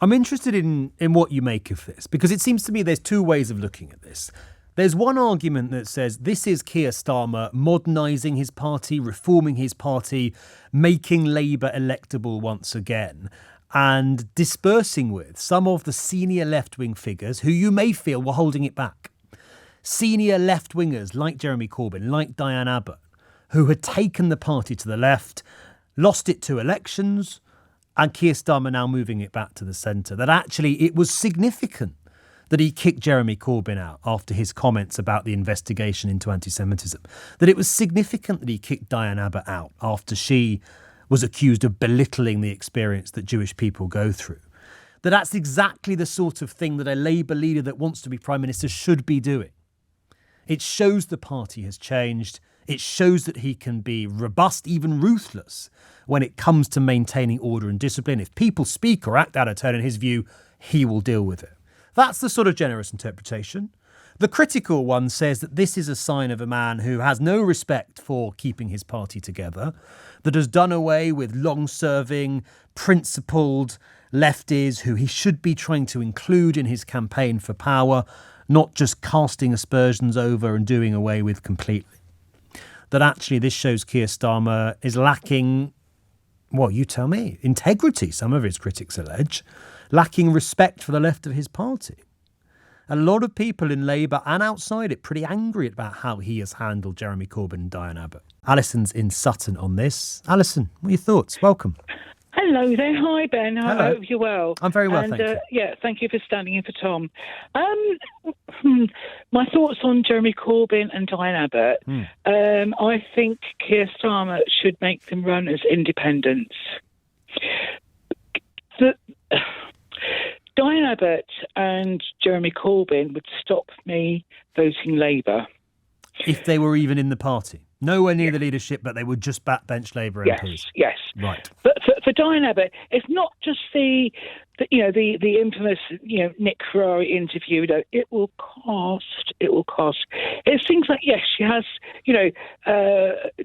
I'm interested in what you make of this, because it seems to me there's two ways of looking at this. There's one argument that says this is Keir Starmer modernising his party, reforming his party, making Labour electable once again, and dispersing with some of the senior left-wing figures who you may feel were holding it back. Senior left-wingers like Jeremy Corbyn, like Diane Abbott, who had taken the party to the left, lost it to elections, and Keir Starmer now moving it back to the centre. That actually it was significant that he kicked Jeremy Corbyn out after his comments about the investigation into antisemitism. That it was significant that he kicked Diane Abbott out after she was accused of belittling the experience that Jewish people go through. That's exactly the sort of thing that a Labour leader that wants to be Prime Minister should be doing. It shows the party has changed. It shows that he can be robust, even ruthless, when it comes to maintaining order and discipline. If people speak or act out of turn in his view, he will deal with it. That's the sort of generous interpretation. The critical one says that this is a sign of a man who has no respect for keeping his party together, that has done away with long-serving, principled lefties who he should be trying to include in his campaign for power, not just casting aspersions over and doing away with completely. That actually this shows Keir Starmer is lacking, well, you tell me, integrity, some of his critics allege, lacking respect for the left of his party. A lot of people in Labour and outside it pretty angry about how he has handled Jeremy Corbyn and Diane Abbott. Alison's in Sutton on this. Alison, what are your thoughts? Welcome. Hello there. Hi, Ben. I hope you're well. I'm very well, thank you. Yeah, thank you for standing in for Tom. My thoughts on Jeremy Corbyn and Diane Abbott. I think Keir Starmer should make them run as independents. Diane Abbott and Jeremy Corbyn would stop me voting Labour. If they were even in the party? Nowhere near the leadership, but they would just backbench Labour MPs. Yes. Right. But for Diane Abbott, it's not just the infamous Nick Ferrari interview. It will cost. It's things like, yes, she has.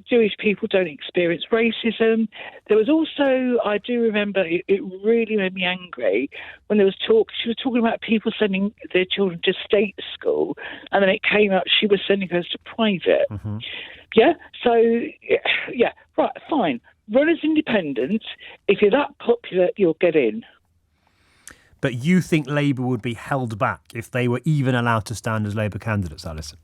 Jewish people don't experience racism. There was also, I do remember, it really made me angry when there was talk. She was talking about people sending their children to state school, and then it came up she was sending hers to private. Mm-hmm. Yeah. So, yeah. Right. Fine. Run as independent. If you're that popular, you'll get in. But you think Labour would be held back if they were even allowed to stand as Labour candidates, Alison?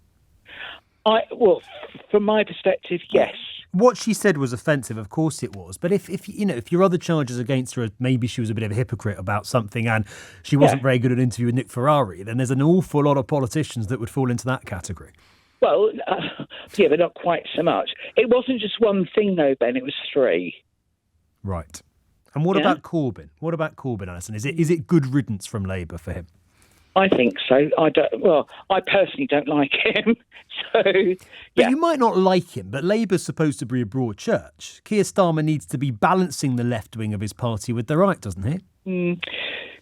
Well, from my perspective, yes. What she said was offensive, of course it was. But if your other charges against her, maybe she was a bit of a hypocrite about something and she wasn't very good at an interview with Nick Ferrari, then there's an awful lot of politicians that would fall into that category. Well, but not quite so much. It wasn't just one thing, though, Ben. It was three. Right. And what about Corbyn? What about Corbyn, Alison? Is it good riddance from Labour for him? I think so. I personally don't like him. So, yeah. But you might not like him, but Labour's supposed to be a broad church. Keir Starmer needs to be balancing the left wing of his party with the right, doesn't he?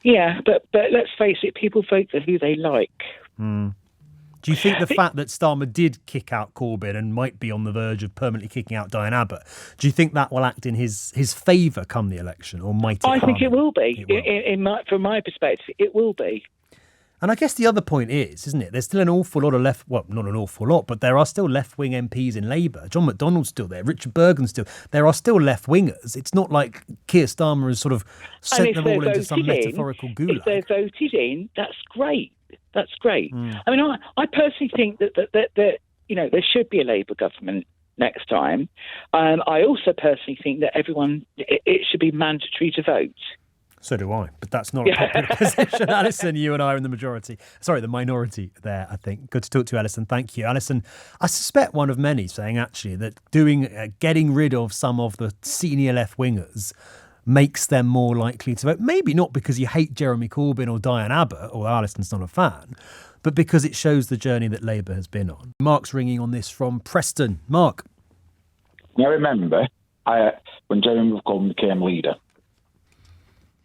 Yeah, but let's face it, people vote for who they like. Do you think the fact that Starmer did kick out Corbyn and might be on the verge of permanently kicking out Diane Abbott, do you think that will act in his favour come the election, or might it I think it will be? be. From my perspective, it will be. And I guess the other point is, isn't it, there's still an awful lot of not an awful lot, but there are still left-wing MPs in Labour. John McDonnell's still there, Richard Bergen's still. There are still left-wingers. It's not like Keir Starmer has sort of sent them all into some metaphorical gulag. If they're voted in, that's great. That's great. I mean, I personally think that there should be a Labour government next time. I also personally think that it should be mandatory to vote. So do I, but that's not a popular position. Alison, you and I are in the minority there, I think. Good to talk to you, Alison. Thank you. Alison, I suspect one of many saying actually that getting rid of some of the senior left-wingers makes them more likely to vote. Maybe not because you hate Jeremy Corbyn or Diane Abbott, or Alison's not a fan, but because it shows the journey that Labour has been on. Mark's ringing on this from Preston. Mark. I remember when Jeremy Corbyn became leader,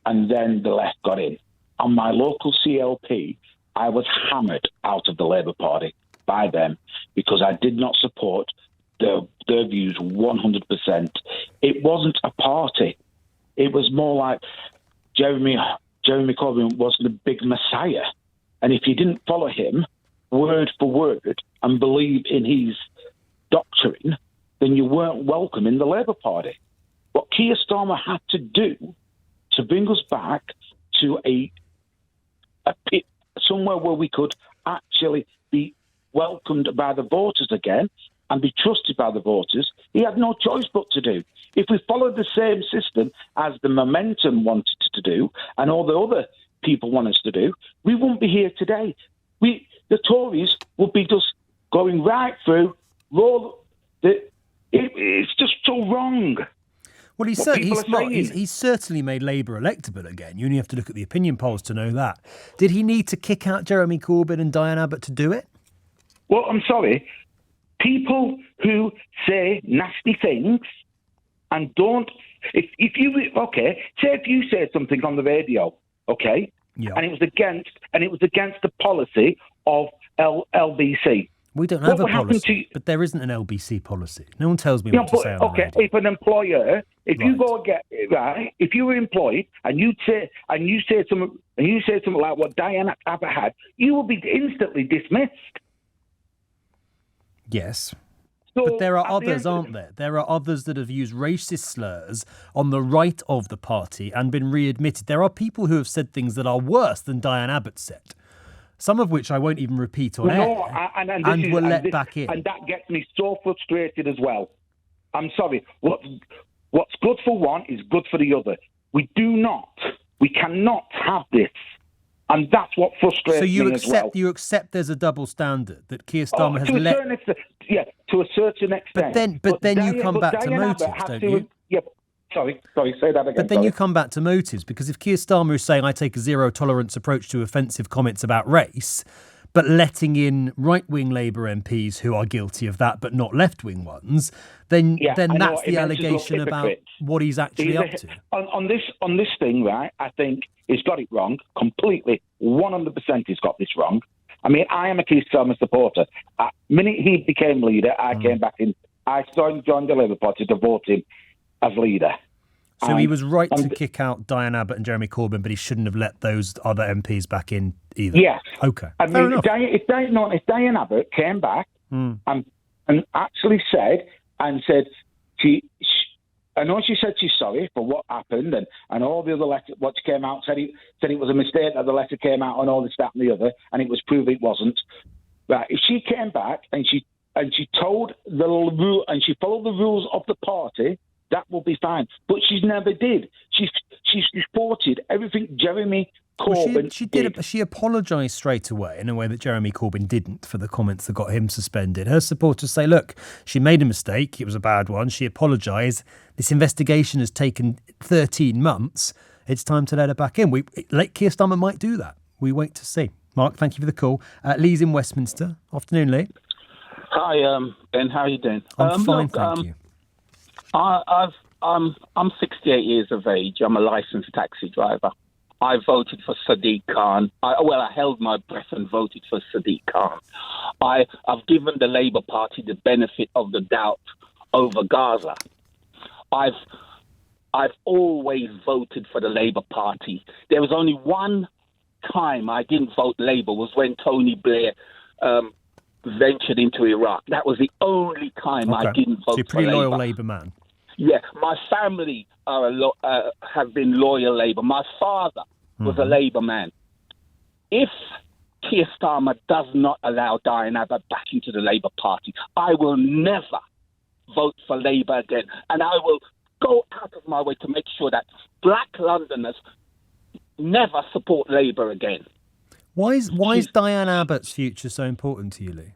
and then the left got in. On my local CLP, I was hammered out of the Labour Party by them because I did not support their views 100%. It wasn't a party. It was more like Jeremy Jeremy Corbyn was the big messiah. And if you didn't follow him word for word and believe in his doctrine, then you weren't welcome in the Labour Party. What Keir Starmer had to do to bring us back to a pit, somewhere where we could actually be welcomed by the voters again and be trusted by the voters, he had no choice but to do. If we followed the same system as the Momentum wanted to do and all the other people want us to do, we wouldn't be here today. The Tories would be just going right through, it's just so wrong. Well, he's smart. He's certainly made Labour electable again. You only have to look at the opinion polls to know that. Did he need to kick out Jeremy Corbyn and Diane Abbott to do it? Well, I'm sorry. People who say nasty things and don't... If you say something on the radio, okay, yeah, and it was against the policy of LBC. We don't have a policy, but there isn't an LBC policy. No one tells me what to say on the radio. If an employer, you go and get right, if you were employed and you say something like what Diane Abbott had, you will be instantly dismissed. Yes. So but there are others, aren't there? There are others that have used racist slurs on the right of the party and been readmitted. There are people who have said things that are worse than Diane Abbott said. Some of which I won't even repeat on air, and were let back in. And that gets me so frustrated as well. I'm sorry. What's good for one is good for the other. We cannot have this. And that's what frustrates me as well. You accept there's a double standard, that Keir Starmer has let... to a certain extent. But then you come back to motives, don't you? Yeah, sorry, say that again. But then you come back to motives, because if Keir Starmer is saying, I take a zero-tolerance approach to offensive comments about race, but letting in right-wing Labour MPs who are guilty of that, but not left-wing ones, then that's the allegation about what he's actually up to. On this thing, right, I think he's got it wrong, completely, 100% he's got this wrong. I mean, I am a Keir Starmer supporter. The minute he became leader, I came back in. I joined the Labour Party to vote him as leader. So he was right to kick out Diane Abbott and Jeremy Corbyn, but he shouldn't have let those other MPs back in either. Yes. Okay. I mean, if Diane Abbott came back and actually said I know she said she's sorry for what happened and all the other letters, what came out, said it was a mistake that the letter came out and all this, that and the other, and it was proved it wasn't. Right, if she came back and she told the rule and she followed the rules of the party, that will be fine. But she never did. She supported everything Jeremy Corbyn did. She apologised straight away in a way that Jeremy Corbyn didn't for the comments that got him suspended. Her supporters say, look, she made a mistake. It was a bad one. She apologised. This investigation has taken 13 months. It's time to let her back in. Keir Starmer might do that. We wait to see. Mark, thank you for the call. Lee's in Westminster. Afternoon, Lee. Hi, Ben. How are you doing? I'm fine, thank you. I'm 68 years of age. I'm a licensed taxi driver. I voted for Sadiq Khan. I held my breath and voted for Sadiq Khan. I've given the Labour Party the benefit of the doubt over Gaza. I've always voted for the Labour Party. There was only one time I didn't vote Labour, was when Tony Blair ventured into Iraq. That was the only time I didn't vote for Labour. So you're a pretty loyal Labour man. Yeah, my family have been loyal Labour. My father was a Labour man. If Keir Starmer does not allow Diane Abbott back into the Labour Party, I will never vote for Labour again. And I will go out of my way to make sure that black Londoners never support Labour again. Why is Diane Abbott's future so important to you, Lee?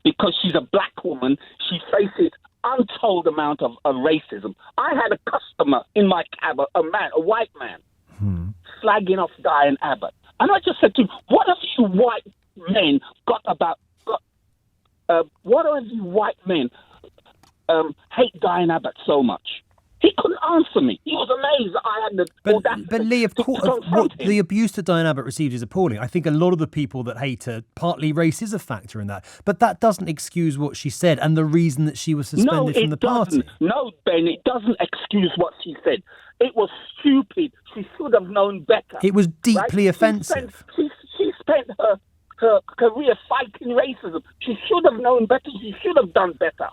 Because she's a black woman. She faces untold amount of racism. I had a customer in my cab, a white man, slagging off Diane Abbott. And I just said to him, what have you white men hate Diane Abbott so much? He couldn't answer me. He was amazed that I had the audacity. But Lee, of course, to confront him. the abuse that Diane Abbott received is appalling. I think a lot of the people that hate her, partly race is a factor in that. But that doesn't excuse what she said and the reason that she was suspended from the party. No, Ben, it doesn't excuse what she said. It was stupid. She should have known better. It was deeply offensive. She spent her career fighting racism. She should have known better. She should have done better.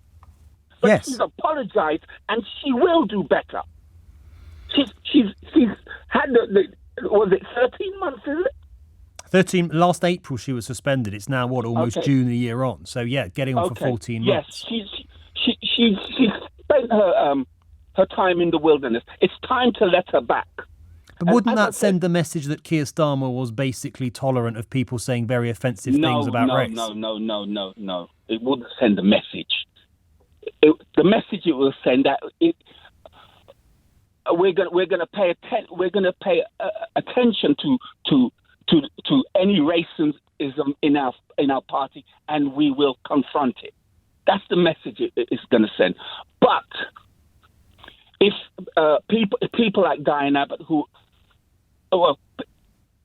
But yes. She's apologised, and she will do better. She's had was it 13 months? Is it? 13 last April she was suspended. It's now almost June a year on. So yeah, getting on for 14 months. Yes, she's spent her time in the wilderness. It's time to let her back. But wouldn't that send the message that Keir Starmer was basically tolerant of people saying very offensive things about race? No. It wouldn't send a message. The message it will send that we're going to pay attention to any racism in our party, and we will confront it. That's the message it's going to send. But if people like Diane Abbott,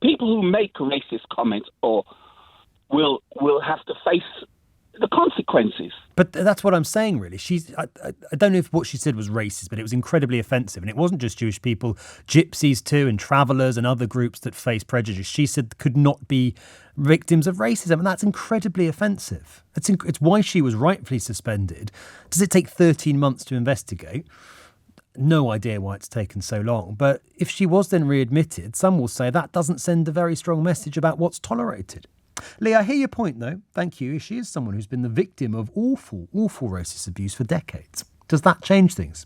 people who make racist comments will have to face the consequences. But that's what I'm saying, really. I don't know if what she said was racist, but it was incredibly offensive. And it wasn't just Jewish people, gypsies too, and travellers and other groups that face prejudice. She said could not be victims of racism. And that's incredibly offensive. It's why she was rightfully suspended. Does it take 13 months to investigate? No idea why it's taken so long. But if she was then readmitted, some will say that doesn't send a very strong message about what's tolerated. Lee, I hear your point, though. Thank you. She is someone who's been the victim of awful, awful racist abuse for decades. Does that change things?